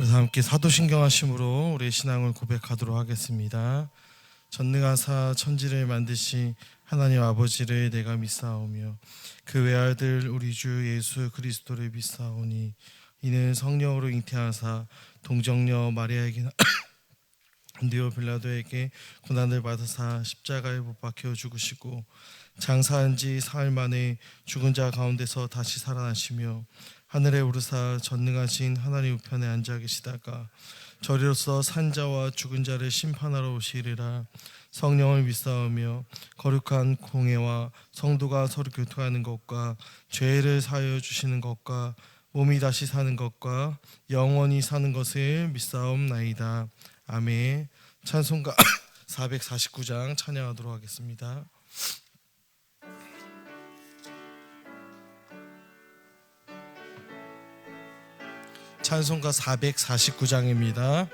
그래서 함께 사도신경하심으로 우리의 신앙을 고백하도록 하겠습니다. 전능하사 천지를 만드신 하나님 아버지를 내가 믿사오며 그 외아들 우리 주 예수 그리스도를 믿사오니 이는 성령으로 잉태하사 동정녀 마리아에게 본디오 빌라도에게 고난을 받으사 십자가에 못 박혀 죽으시고 장사한 지 사흘 만에 죽은 자 가운데서 다시 살아나시며 하늘에 오르사 전능하신 하나님 우편에 앉아 계시다가 저리로서 산자와 죽은 자를 심판하러 오시리라. 성령을 믿사오며 거룩한 공회와 성도가 서로 교통하는 것과 죄를 사하여 주시는 것과 몸이 다시 사는 것과 영원히 사는 것을 믿사옵나이다. 아멘. 찬송가 449장 찬양하도록 하겠습니다. 찬송가 449장입니다.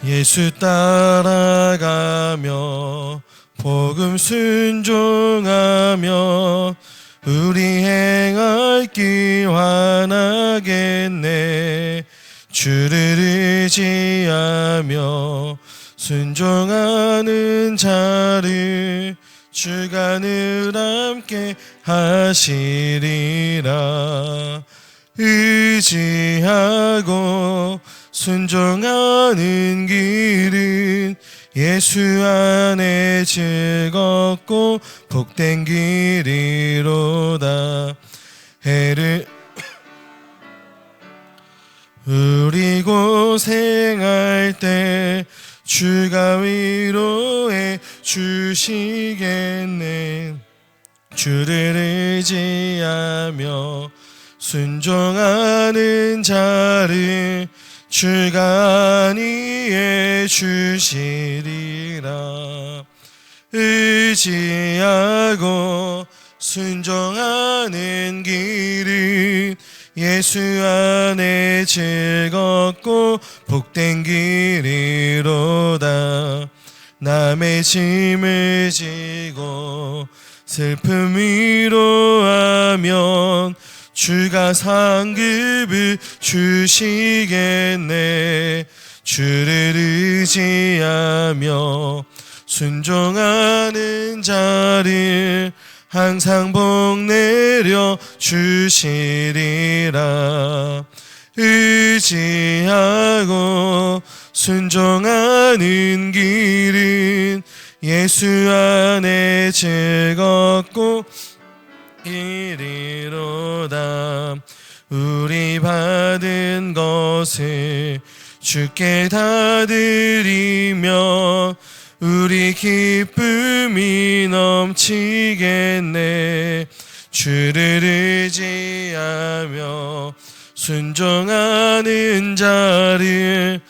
예수 따라가며 복음 순종하며 우리 행할 길 환하겠네. 주를 의지하며 순종하는 자를 주가 늘 함께 하시리라. 의지하고 순종하는 길은 예수 안에 즐겁고 복된 길이로다. 해를 우리 고생할 때 주가 위로해 주시겠네. 주를 의지하며 순종하는 자를 주가 안위해 주시리라. 의지하고 순종하는 길은 예수 안에 즐겁고 복된 길이로다. 남의 짐을 지고 슬픔 위로하면 주가 상급을 주시겠네. 주를 의지하며 순종하는 자를 항상 복 내려 주시리라. 의지하고 순종하는 길은 예수 안에 즐겁고 길이로다. 우리 받은 것을 주께 다 드리며 우리 기쁨이 넘치겠네. 주를 의지하며 순종하는 자를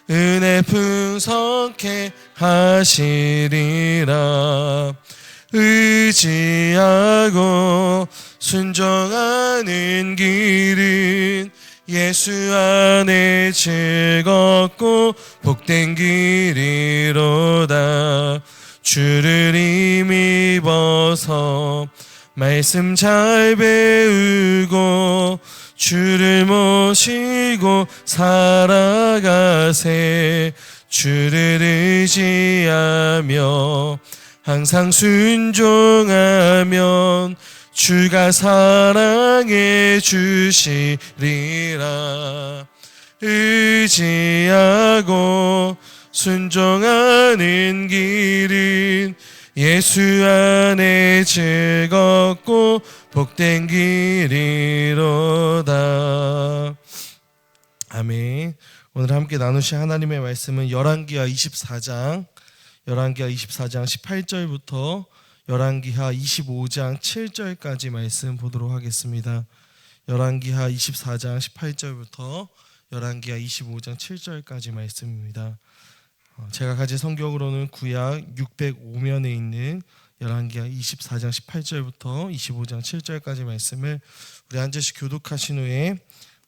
은혜 풍성케 하시리라. 의지하고 순종하는 길은 예수 안에 즐겁고 복된 길이로다. 주를 힘입어서 말씀 잘 배우고 주를 모시고 살아가세. 주를 의지하며 항상 순종하면 주가 사랑해 주시리라. 의지하고 순종하는 길은 예수 안에 즐겁고 복된 길이로다. 아멘. 오늘 함께 나누실 하나님의 말씀은 열왕기하 24장 18절부터 열왕기하 25장 7절까지 말씀 보도록 하겠습니다. 열왕기하 24장 18절부터 열왕기하 25장 7절까지 말씀입니다. 제가 가진 성경으로는 구약 605면에 있는 열왕기하 24장 18절부터 25장 7절까지 말씀을 우리 한 절씩 교독하신 후에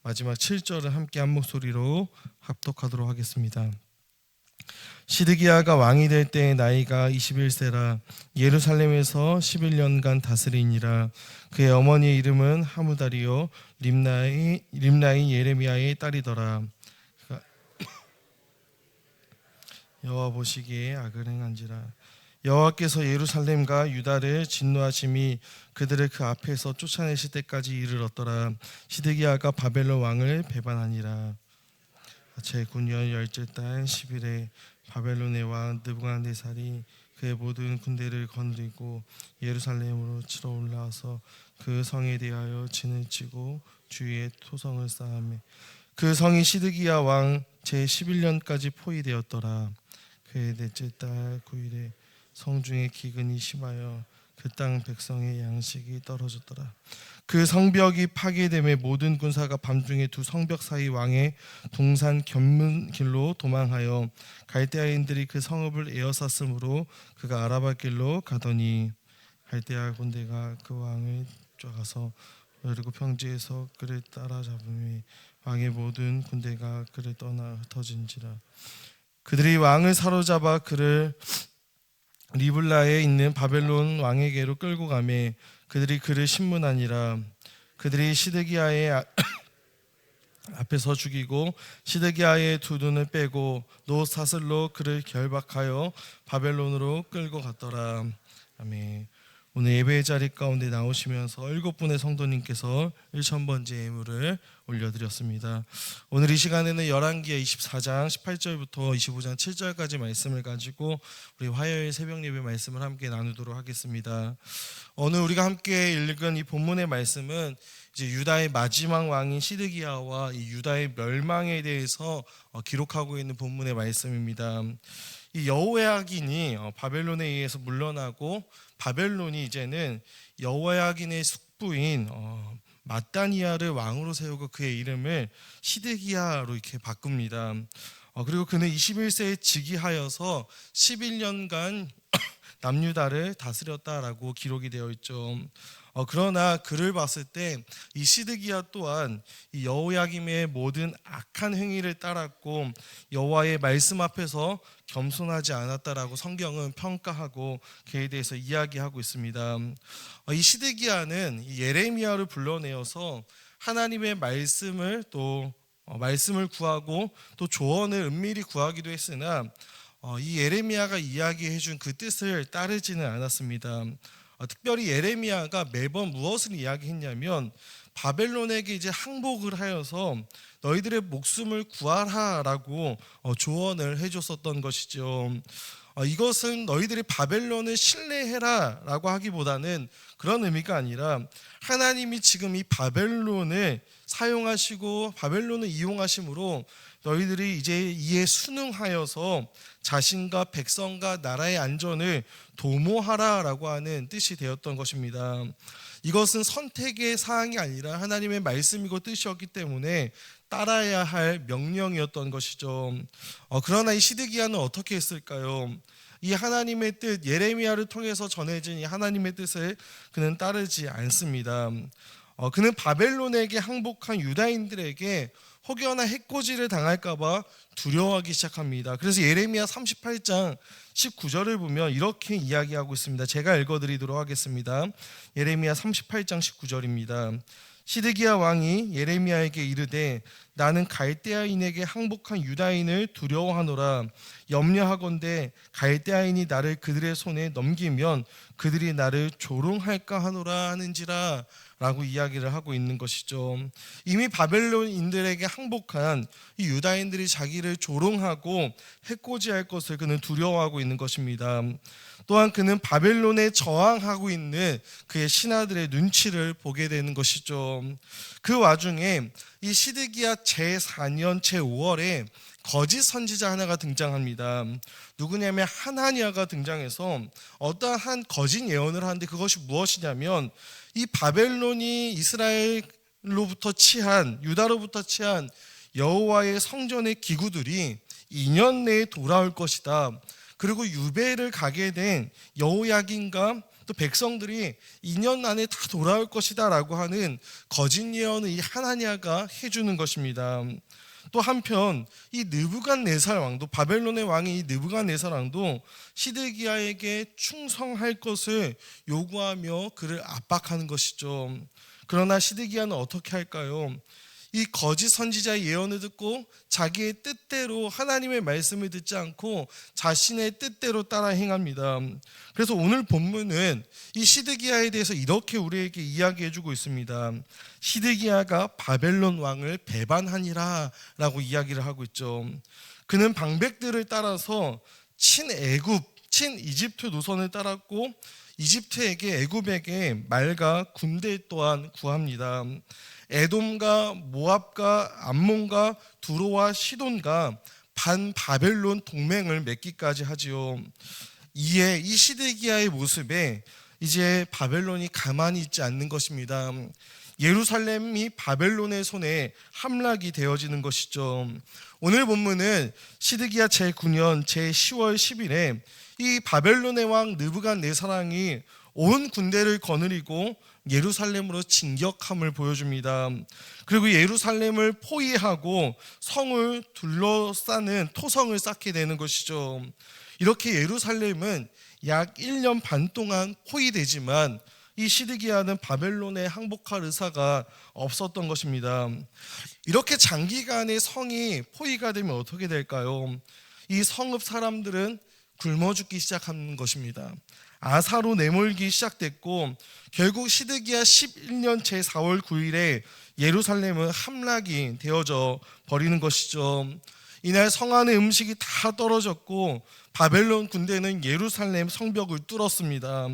마지막 7절을 함께 한 목소리로 합독하도록 하겠습니다. 시드기야가 왕이 될 때 나이가 21세라 예루살렘에서 11년간 다스리니라. 그의 어머니의 이름은 하무달이요 림나이 예레미야의 딸이더라. 여호와 보시기에 악을 행한지라. 여호와께서 예루살렘과 유다를 진노하심이 그들을 그 앞에서 쫓아내실 때까지 이르렀더라. 시드기야가 바벨론 왕을 배반하니라. 제9년 열째 달 10일에 바벨론의 왕 느부갓네살이 그의 모든 군대를 거느리고 예루살렘으로 치러 올라와서 그 성에 대하여 진을 치고 주위에 토성을 쌓으며 그 성이 시드기야 왕 제11년까지 포위되었더라. 그의 넷째 달 9일에 성중에 기근이 심하여 그 땅 백성의 양식이 떨어졌더라. 그 성벽이 파괴됨에 모든 군사가 밤중에 두 성벽 사이 왕의 동산 견문길로 도망하여 갈대아인들이 그 성읍을 에워쌌으므로 그가 아라바 길로 가더니 갈대아 군대가 그 왕을 쫓아가서 여리고 평지에서 그를 따라잡으며 왕의 모든 군대가 그를 떠나 흩어진지라. 그들이 왕을 사로잡아 그를 리블라에 있는 바벨론 왕에게로 끌고 가매 그들이 그를 신문하니라. 그들이 시드기야의 앞에서 죽이고 시드기야의 두 눈을 빼고 노 사슬로 그를 결박하여 바벨론으로 끌고 갔더라. 아멘. 오늘 예배의 자리 가운데 나오시면서 7분의 성도님께서 1000번째 예물을 올려드렸습니다. 오늘 이 시간에는 열왕기하 24장 18절부터 25장 7절까지 말씀을 가지고 우리 화요일 새벽 예배 말씀을 함께 나누도록 하겠습니다. 오늘 우리가 함께 읽은 이 본문의 말씀은 이제 유다의 마지막 왕인 시드기야와 이 유다의 멸망에 대해서 기록하고 있는 본문의 말씀입니다. 이 여호야긴이 바벨론에 의해서 물러나고 바벨론이 이제는 여호야긴의 숙부인 마따니아를 왕으로 세우고 그의 이름을 시드기야로 이렇게 바꿉니다. 그리고 그는 21세에 즉위하여서 11년간 남유다를 다스렸다라고 기록이 되어 있죠. 그러나 그를 봤을 때 이 시드기야 또한 이 여호야김의 모든 악한 행위를 따랐고 여호와의 말씀 앞에서 겸손하지 않았다라고 성경은 평가하고 그에 대해서 이야기하고 있습니다. 이 시드기야는 예레미야를 불러내어서 하나님의 말씀을 또 말씀을 구하고 또 조언을 은밀히 구하기도 했으나 이 예레미야가 이야기해준 그 뜻을 따르지는 않았습니다. 특별히 예레미야가 매번 무엇을 이야기했냐면 바벨론에게 이제 항복을 하여서 너희들의 목숨을 구하라라고 조언을 해줬었던 것이죠. 이것은 너희들이 바벨론을 신뢰해라라고 하기보다는 그런 의미가 아니라 하나님이 지금 이 바벨론을 사용하시고 바벨론을 이용하심으로 너희들이 이제 이에 순응하여서 자신과 백성과 나라의 안전을 도모하라라고 하는 뜻이 되었던 것입니다. 이것은 선택의 사항이 아니라 하나님의 말씀이고 뜻이었기 때문에 따라야 할 명령이었던 것이죠. 그러나 이 시드기야는 어떻게 했을까요? 이 하나님의 뜻, 예레미야를 통해서 전해진 이 하나님의 뜻을 그는 따르지 않습니다. 그는 바벨론에게 항복한 유다인들에게 혹여나 해코지를 당할까봐 두려워하기 시작합니다. 그래서 예레미야 38장 19절을 보면 이렇게 이야기하고 있습니다. 제가 읽어드리도록 하겠습니다. 예레미야 38장 19절입니다. 시드기야 왕이 예레미야에게 이르되 나는 갈대아인에게 항복한 유다인을 두려워하노라. 염려하건대 갈대아인이 나를 그들의 손에 넘기면 그들이 나를 조롱할까 하노라 하는지라 라고 이야기를 하고 있는 것이죠. 이미 바벨론인들에게 항복한 이 유다인들이 자기를 조롱하고 해코지할 것을 그는 두려워하고 있는 것입니다. 또한 그는 바벨론에 저항하고 있는 그의 신하들의 눈치를 보게 되는 것이죠. 그 와중에 이 시드기야 제4년 제5월에 거짓 선지자 하나가 등장합니다. 누구냐면 하나니아가 등장해서 어떠한 거짓 예언을 하는데 그것이 무엇이냐면 이 바벨론이 이스라엘로부터 유다로부터 취한 여호와의 성전의 기구들이 2년 내에 돌아올 것이다. 그리고 유배를 가게 된 여호야긴과 또 백성들이 2년 안에 다 돌아올 것이다 라고 하는 거짓 예언을 이 하나니아가 해주는 것입니다. 또 한편 이 느부갓네살 왕도, 바벨론의 왕이 이 느부갓네살 왕도 시드기야에게 충성할 것을 요구하며 그를 압박하는 것이죠. 그러나 시드기야는 어떻게 할까요? 이 거짓 선지자의 예언을 듣고 자기의 뜻대로 하나님의 말씀을 듣지 않고 자신의 뜻대로 따라 행합니다. 그래서 오늘 본문은 이 시드기야에 대해서 이렇게 우리에게 이야기해주고 있습니다. 시드기야가 바벨론 왕을 배반하니라 라고 이야기를 하고 있죠. 그는 방백들을 따라서 친애굽, 친이집트 노선을 따랐고 이집트에게, 애굽에게 말과 군대 또한 구합니다. 에돔과 모압과 암몬과 두로와 시돈과 반바벨론 동맹을 맺기까지 하지요. 이에 이 시드기야의 모습에 이제 바벨론이 가만히 있지 않는 것입니다. 예루살렘이 바벨론의 손에 함락이 되어지는 것이죠. 오늘 본문은 시드기야 제9년 제10월 10일에 이 바벨론의 왕 느부갓네살 왕이 온 군대를 거느리고 예루살렘으로 진격함을 보여줍니다. 그리고 예루살렘을 포위하고 성을 둘러싸는 토성을 쌓게 되는 것이죠. 이렇게 예루살렘은 약 1년 반 동안 포위되지만 이 시드기야는 바벨론에 항복할 의사가 없었던 것입니다. 이렇게 장기간의 성이 포위가 되면 어떻게 될까요? 이 성읍 사람들은 굶어 죽기 시작하는 것입니다. 아사로 내몰기 시작됐고 결국 시드기야 11년 제4월 9일에 예루살렘은 함락이 되어져 버리는 것이죠. 이날 성 안의 음식이 다 떨어졌고 바벨론 군대는 예루살렘 성벽을 뚫었습니다.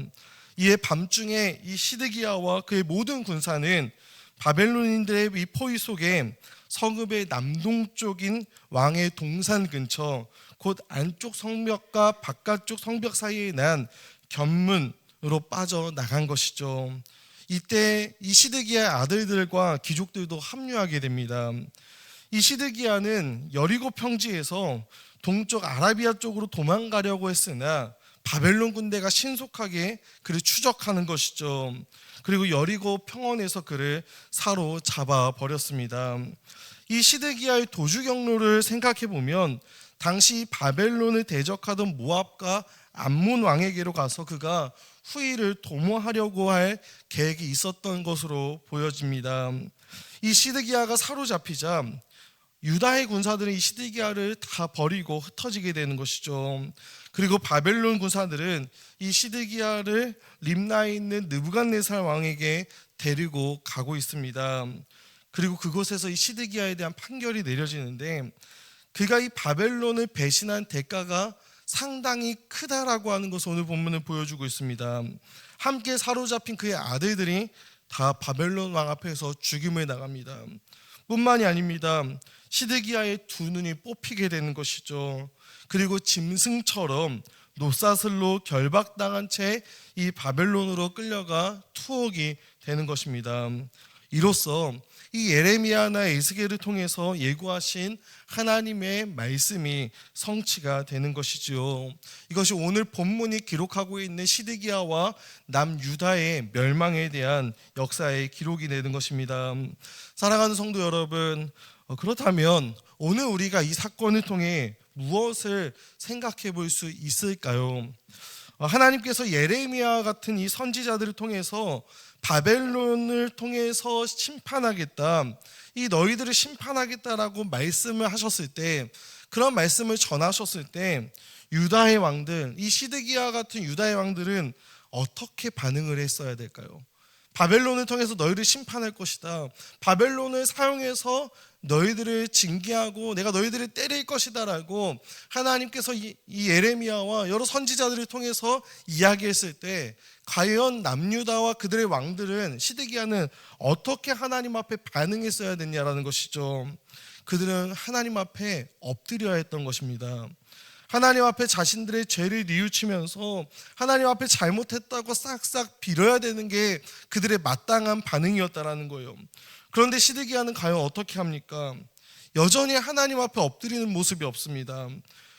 이에 밤중에 이 시드기야와 그의 모든 군사는 바벨론인들의 이 포위 속에 성읍의 남동쪽인 왕의 동산 근처, 곧 안쪽 성벽과 바깥쪽 성벽 사이에 난 견문으로 빠져나간 것이죠. 이때 이 시드기야의 아들들과 귀족들도 합류하게 됩니다. 이 시드기야는 여리고 평지에서 동쪽 아라비아 쪽으로 도망가려고 했으나 바벨론 군대가 신속하게 그를 추적하는 것이죠. 그리고 여리고 평원에서 그를 사로잡아 버렸습니다. 이 시드기야의 도주 경로를 생각해 보면 당시 바벨론을 대적하던 모압과 암몬 왕에게로 가서 그가 후위를 도모하려고 할 계획이 있었던 것으로 보여집니다. 이 시드기야가 사로잡히자 유다의 군사들은 이 시드기야를 다 버리고 흩어지게 되는 것이죠. 그리고 바벨론 군사들은 이 시드기야를 림나에 있는 느부갓네살 왕에게 데리고 가고 있습니다. 그리고 그곳에서 이 시드기야에 대한 판결이 내려지는데 그가 이 바벨론을 배신한 대가가 상당히 크다라고 하는 것을 오늘 본문은 보여주고 있습니다. 함께 사로잡힌 그의 아들들이 다 바벨론 왕 앞에서 죽임을 당합니다. 뿐만이 아닙니다. 시드기야의 두 눈이 뽑히게 되는 것이죠. 그리고 짐승처럼 노사슬로 결박당한 채 이 바벨론으로 끌려가 투옥이 되는 것입니다. 이로써 이 예레미야나 에스겔을 통해서 예고하신 하나님의 말씀이 성취가 되는 것이지요. 이것이 오늘 본문이 기록하고 있는 시드기야와 남유다의 멸망에 대한 역사의 기록이 되는 것입니다. 사랑하는 성도 여러분, 그렇다면 오늘 우리가 이 사건을 통해 무엇을 생각해 볼 수 있을까요? 하나님께서 예레미야 같은 이 선지자들을 통해서 바벨론을 통해서 심판하겠다, 이 너희들을 심판하겠다라고 말씀을 하셨을 때, 그런 말씀을 전하셨을 때 유다의 왕들, 이 시드기야 같은 유다의 왕들은 어떻게 반응을 했어야 될까요? 바벨론을 통해서 너희를 심판할 것이다, 바벨론을 사용해서 너희들을 징계하고 내가 너희들을 때릴 것이다 라고 하나님께서 이 예레미야와 여러 선지자들을 통해서 이야기했을 때 과연 남유다와 그들의 왕들은, 시드기야는 어떻게 하나님 앞에 반응했어야 됐냐라는 것이죠. 그들은 하나님 앞에 엎드려야 했던 것입니다. 하나님 앞에 자신들의 죄를 뉘우치면서 하나님 앞에 잘못했다고 싹싹 빌어야 되는 게 그들의 마땅한 반응이었다라는 거예요. 그런데 시드기야는 과연 어떻게 합니까? 여전히 하나님 앞에 엎드리는 모습이 없습니다.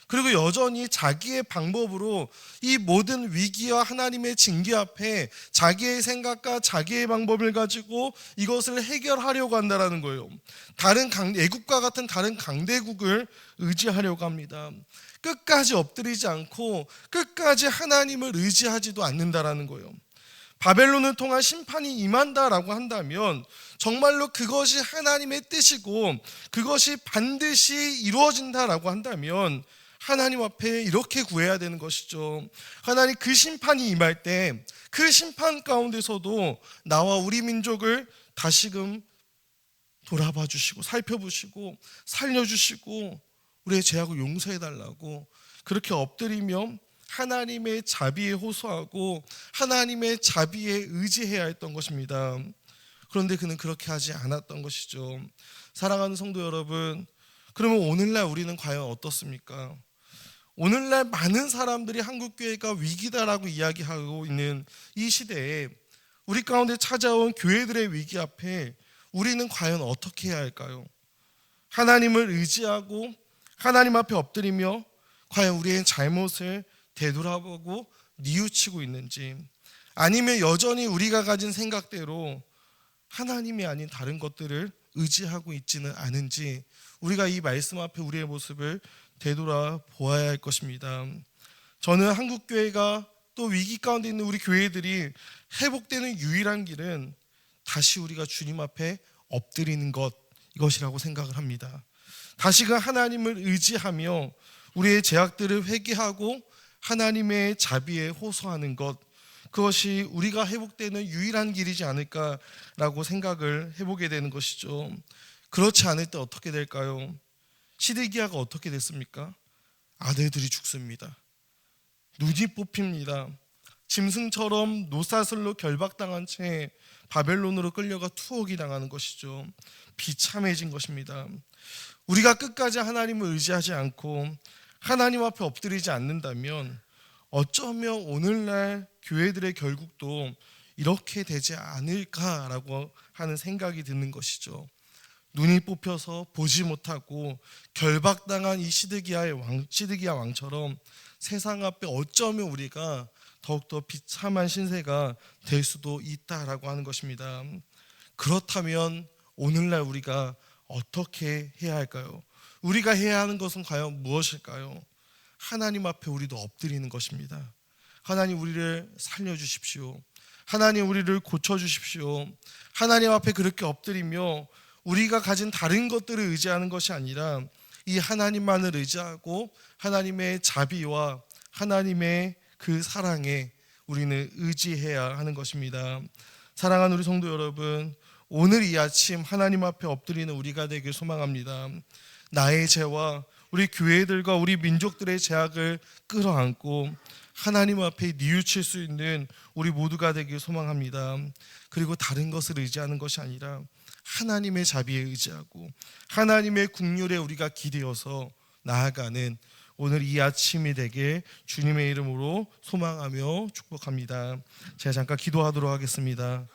그리고 여전히 자기의 방법으로 이 모든 위기와 하나님의 징계 앞에 자기의 생각과 자기의 방법을 가지고 이것을 해결하려고 한다는 거예요. 애국과 같은 다른 강대국을 의지하려고 합니다. 끝까지 엎드리지 않고 끝까지 하나님을 의지하지도 않는다라는 거예요. 바벨론을 통한 심판이 임한다라고 한다면 정말로 그것이 하나님의 뜻이고 그것이 반드시 이루어진다라고 한다면 하나님 앞에 이렇게 구해야 되는 것이죠. 하나님, 그 심판이 임할 때 그 심판 가운데서도 나와 우리 민족을 다시금 돌아봐 주시고 살펴보시고 살려주시고 우리의 죄악을 용서해달라고 그렇게 엎드리며 하나님의 자비에 호소하고 하나님의 자비에 의지해야 했던 것입니다. 그런데 그는 그렇게 하지 않았던 것이죠. 사랑하는 성도 여러분, 그러면 오늘날 우리는 과연 어떻습니까? 오늘날 많은 사람들이 한국교회가 위기다라고 이야기하고 있는 이 시대에 우리 가운데 찾아온 교회들의 위기 앞에 우리는 과연 어떻게 해야 할까요? 하나님을 의지하고 하나님 앞에 엎드리며 과연 우리의 잘못을 되돌아보고 뉘우치고 있는지, 아니면 여전히 우리가 가진 생각대로 하나님이 아닌 다른 것들을 의지하고 있지는 않은지 우리가 이 말씀 앞에 우리의 모습을 되돌아보아야 할 것입니다. 저는 한국교회가 또 위기 가운데 있는 우리 교회들이 회복되는 유일한 길은 다시 우리가 주님 앞에 엎드리는 것, 이것이라고 생각을 합니다. 다시금 하나님을 의지하며 우리의 죄악들을 회개하고 하나님의 자비에 호소하는 것, 그것이 우리가 회복되는 유일한 길이지 않을까라고 생각을 해보게 되는 것이죠. 그렇지 않을 때 어떻게 될까요? 시드기야가 어떻게 됐습니까? 아들들이 죽습니다. 눈이 뽑힙니다. 짐승처럼 노사슬로 결박당한 채 바벨론으로 끌려가 투옥이 당하는 것이죠. 비참해진 것입니다. 우리가 끝까지 하나님을 의지하지 않고 하나님 앞에 엎드리지 않는다면 어쩌면 오늘날 교회들의 결국도 이렇게 되지 않을까라고 하는 생각이 드는 것이죠. 눈이 뽑혀서 보지 못하고 결박당한 이 시드기야 왕처럼 세상 앞에 어쩌면 우리가 더욱더 비참한 신세가 될 수도 있다라고 하는 것입니다. 그렇다면 오늘날 우리가 어떻게 해야 할까요? 우리가 해야 하는 것은 과연 무엇일까요? 하나님 앞에 우리도 엎드리는 것입니다. 하나님, 우리를 살려주십시오. 하나님, 우리를 고쳐주십시오. 하나님 앞에 그렇게 엎드리며 우리가 가진 다른 것들을 의지하는 것이 아니라 이 하나님만을 의지하고 하나님의 자비와 하나님의 그 사랑에 우리는 의지해야 하는 것입니다. 사랑하는 우리 성도 여러분, 오늘 이 아침 하나님 앞에 엎드리는 우리가 되길 소망합니다. 나의 죄와 우리 교회들과 우리 민족들의 죄악을 끌어안고 하나님 앞에 뉘우칠 수 있는 우리 모두가 되길 소망합니다. 그리고 다른 것을 의지하는 것이 아니라 하나님의 자비에 의지하고 하나님의 긍휼에 우리가 기대어서 나아가는 오늘 이 아침이 되게 주님의 이름으로 소망하며 축복합니다. 제가 잠깐 기도하도록 하겠습니다.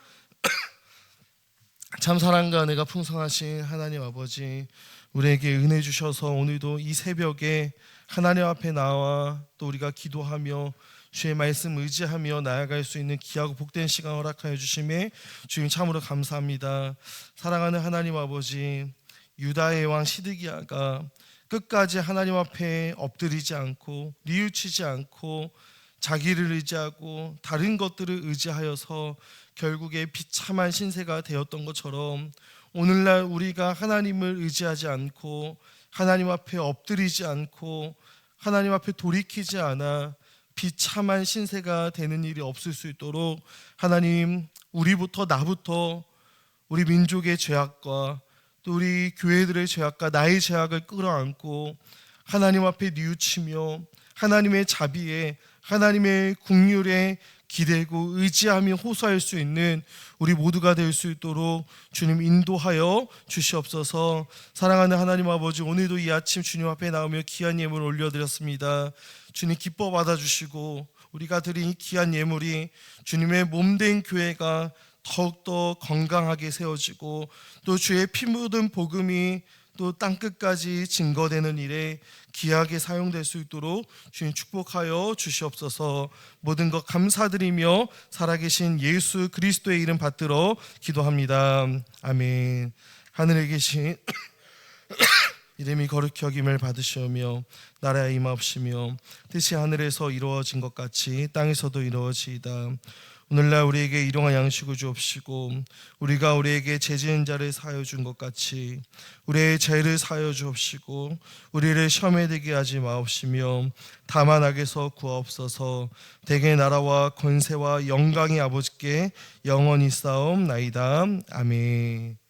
참 사랑과 은혜가 풍성하신 하나님 아버지, 우리에게 은혜 주셔서 오늘도 이 새벽에 하나님 앞에 나와 또 우리가 기도하며 주의 말씀 의지하며 나아갈 수 있는 귀하고 복된 시간 허락하여 주심에 주님 참으로 감사합니다. 사랑하는 하나님 아버지, 유다의 왕 시드기야가 끝까지 하나님 앞에 엎드리지 않고 뉘우치지 않고 자기를 의지하고 다른 것들을 의지하여서 결국에 비참한 신세가 되었던 것처럼 오늘날 우리가 하나님을 의지하지 않고 하나님 앞에 엎드리지 않고 하나님 앞에 돌이키지 않아 비참한 신세가 되는 일이 없을 수 있도록 하나님, 우리부터 나부터 우리 민족의 죄악과 또 우리 교회들의 죄악과 나의 죄악을 끌어안고 하나님 앞에 뉘우치며 하나님의 자비에 하나님의 긍휼에 기대고 의지하며 호소할 수 있는 우리 모두가 될 수 있도록 주님 인도하여 주시옵소서. 사랑하는 하나님 아버지, 오늘도 이 아침 주님 앞에 나오며 귀한 예물을 올려드렸습니다. 주님 기뻐 받아주시고 우리가 드린 이 귀한 예물이 주님의 몸된 교회가 더욱더 건강하게 세워지고 또 주의 피 묻은 복음이 또 땅끝까지 증거되는 일에 귀하게 사용될 수 있도록 주님 축복하여 주시옵소서. 모든 것 감사드리며 살아계신 예수 그리스도의 이름 받들어 기도합니다. 아멘. 하늘에 계신 이름이 거룩히 여김을 받으시오며 나라의 임하옵시며 뜻이 하늘에서 이루어진 것 같이 땅에서도 이루어지이다. 오늘날 우리에게 일용할 양식을 주옵시고 우리가 우리에게 죄 지은 자를 사하여 준 것 같이 우리의 죄를 사하여 주옵시고 우리를 시험에 들게 하지 마옵시며 다만 악에서 구하옵소서. 대개 나라와 권세와 영광이 아버지께 영원히 싸움나이다. 아멘.